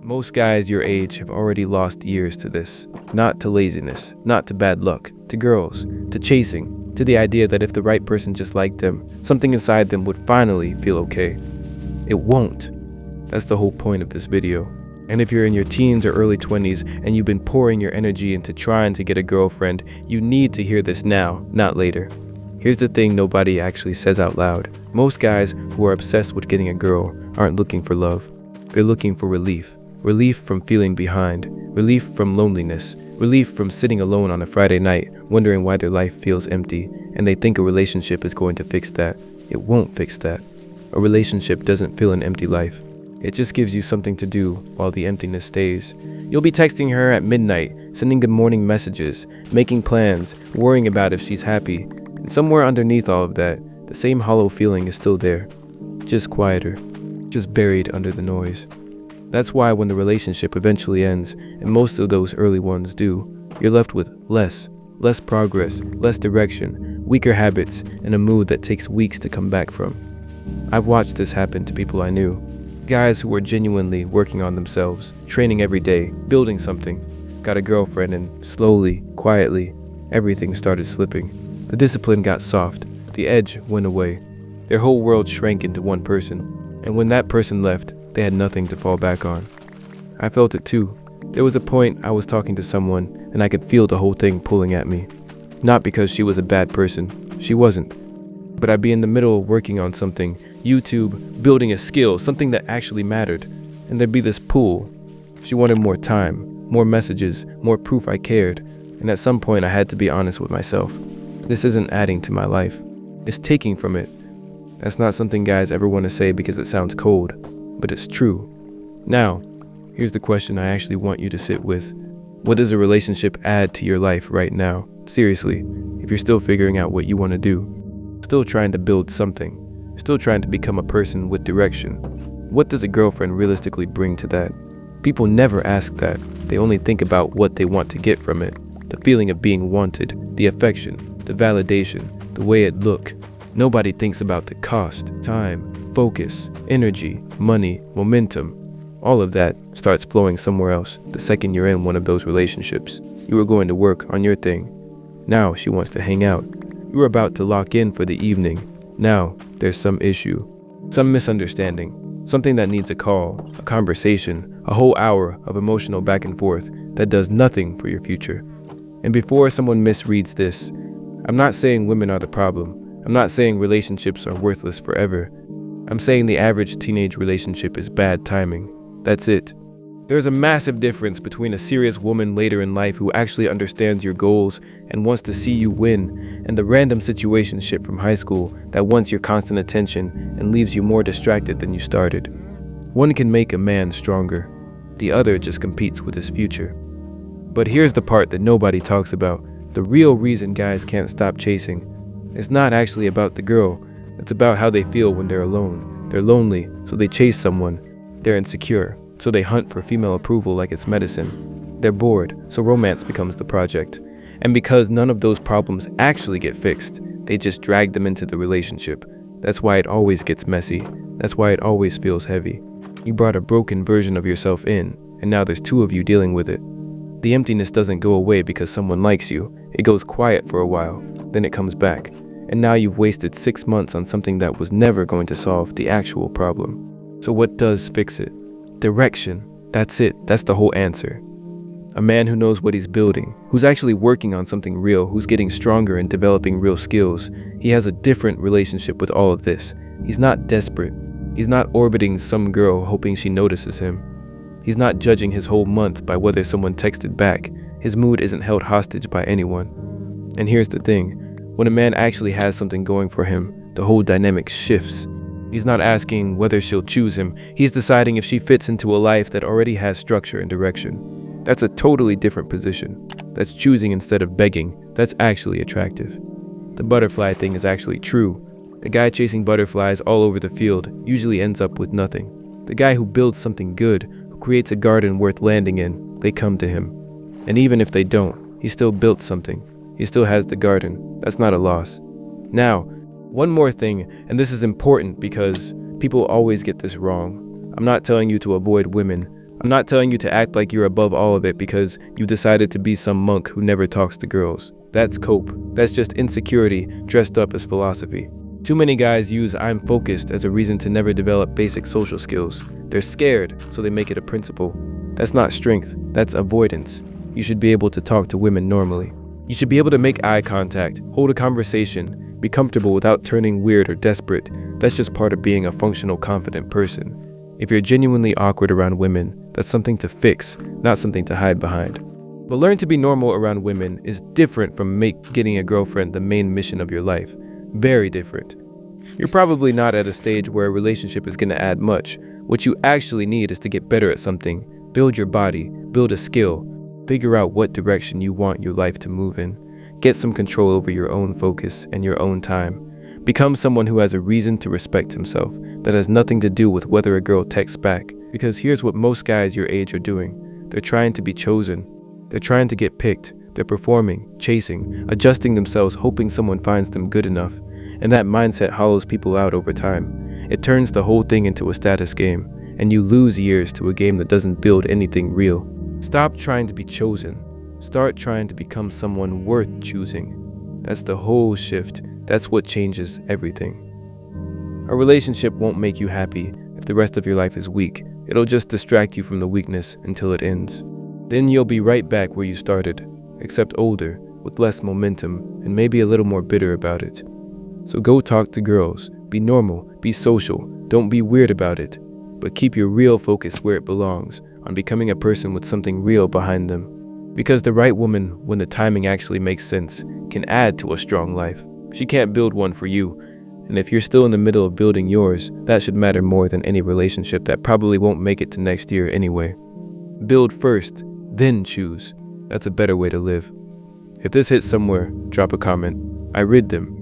Most guys your age have already lost years to this. Not to laziness, not to bad luck, to girls, to chasing, to the idea that if the right person just liked them, something inside them would finally feel okay. It won't. That's the whole point of this video. And if you're in your teens or early 20s and you've been pouring your energy into trying to get a girlfriend, you need to hear this now, not later. Here's the thing nobody actually says out loud. Most guys who are obsessed with getting a girl aren't looking for love. They're looking for relief. Relief from feeling behind. Relief from loneliness. Relief from sitting alone on a Friday night, wondering why their life feels empty, and they think a relationship is going to fix that. It won't fix that. A relationship doesn't fill an empty life. It just gives you something to do while the emptiness stays. You'll be texting her at midnight, sending good morning messages, making plans, worrying about if she's happy. And somewhere underneath all of that, the same hollow feeling is still there. Just quieter. Just buried under the noise. That's why when the relationship eventually ends, and most of those early ones do, you're left with less progress, less direction, weaker habits, and a mood that takes weeks to come back from. I've watched this happen to people I knew. Guys who were genuinely working on themselves, training every day, building something, got a girlfriend, and slowly, quietly, everything started slipping. The discipline got soft, the edge went away. Their whole world shrank into one person, and when that person left, they had nothing to fall back on. I felt it too. There was a point I was talking to someone, and I could feel the whole thing pulling at me. Not because she was a bad person, she wasn't. But I'd be in the middle of working on something, YouTube, building a skill, something that actually mattered, and there'd be this pull. She wanted more time, more messages, more proof I cared, and at some point I had to be honest with myself. This isn't adding to my life. It's taking from it. That's not something guys ever want to say because it sounds cold, but it's true. Now, here's the question I actually want you to sit with. What does a relationship add to your life right now? Seriously, if you're still figuring out what you want to do, still trying to build something, still trying to become a person with direction, what does a girlfriend realistically bring to that? People never ask that. They only think about what they want to get from it. The feeling of being wanted, the affection, the validation, the way it look. Nobody thinks about the cost, time, focus, energy, money, momentum. All of that starts flowing somewhere else the second you're in one of those relationships. You were going to work on your thing. Now she wants to hang out. You were about to lock in for the evening. Now there's some issue, some misunderstanding, something that needs a call, a conversation, a whole hour of emotional back and forth that does nothing for your future. And before someone misreads this, I'm not saying women are the problem. I'm not saying relationships are worthless forever. I'm saying the average teenage relationship is bad timing. That's it. There's a massive difference between a serious woman later in life who actually understands your goals and wants to see you win, and the random situationship from high school that wants your constant attention and leaves you more distracted than you started. One can make a man stronger. The other just competes with his future. But here's the part that nobody talks about. The real reason guys can't stop chasing. It's not actually about the girl. It's about how they feel when they're alone. They're lonely, so they chase someone. They're insecure, so they hunt for female approval like it's medicine. They're bored, so romance becomes the project. And because none of those problems actually get fixed, they just drag them into the relationship. That's why it always gets messy. That's why it always feels heavy. You brought a broken version of yourself in, and now there's two of you dealing with it. The emptiness doesn't go away because someone likes you. It goes quiet for a while, then it comes back. And now you've wasted 6 months on something that was never going to solve the actual problem. So what does fix it? Direction. That's it. That's the whole answer. A man who knows what he's building, who's actually working on something real, who's getting stronger and developing real skills. He has a different relationship with all of this. He's not desperate. He's not orbiting some girl hoping she notices him. He's not judging his whole month by whether someone texted back. His mood isn't held hostage by anyone. And here's the thing. When a man actually has something going for him, the whole dynamic shifts. He's not asking whether she'll choose him. He's deciding if she fits into a life that already has structure and direction. That's a totally different position. That's choosing instead of begging. That's actually attractive. The butterfly thing is actually true. The guy chasing butterflies all over the field usually ends up with nothing. The guy who builds something good, who creates a garden worth landing in, they come to him. And even if they don't, he still built something. He still has the garden. That's not a loss. Now, one more thing, and this is important because people always get this wrong. I'm not telling you to avoid women, I'm not telling you to act like you're above all of it because you've decided to be some monk who never talks to girls. That's cope. That's just insecurity dressed up as philosophy. Too many guys use "I'm focused" as a reason to never develop basic social skills. They're scared, so they make it a principle. That's not strength, that's avoidance. You should be able to talk to women normally. You should be able to make eye contact, hold a conversation, be comfortable without turning weird or desperate. That's just part of being a functional, confident person. If you're genuinely awkward around women, that's something to fix, not something to hide behind. But learn to be normal around women is different from getting a girlfriend the main mission of your life. Very different. You're probably not at a stage where a relationship is going to add much. What you actually need is to get better at something, build your body, build a skill, figure out what direction you want your life to move in, get some control over your own focus and your own time. Become someone who has a reason to respect himself that has nothing to do with whether a girl texts back. Because here's what most guys your age are doing. They're trying to be chosen. They're trying to get picked. They're performing, chasing, adjusting themselves, hoping someone finds them good enough. And that mindset hollows people out over time. It turns the whole thing into a status game, and you lose years to a game that doesn't build anything real. Stop trying to be chosen. Start trying to become someone worth choosing. That's the whole shift. That's what changes everything. A relationship won't make you happy if the rest of your life is weak. It'll just distract you from the weakness until it ends. Then you'll be right back where you started, except older, with less momentum, and maybe a little more bitter about it. So go talk to girls. Be normal, be social, don't be weird about it. But keep your real focus where it belongs, on becoming a person with something real behind them. Because the right woman, when the timing actually makes sense, can add to a strong life. She can't build one for you. And if you're still in the middle of building yours, that should matter more than any relationship that probably won't make it to next year anyway. Build first, then choose. That's a better way to live. If this hits somewhere, drop a comment. I read them.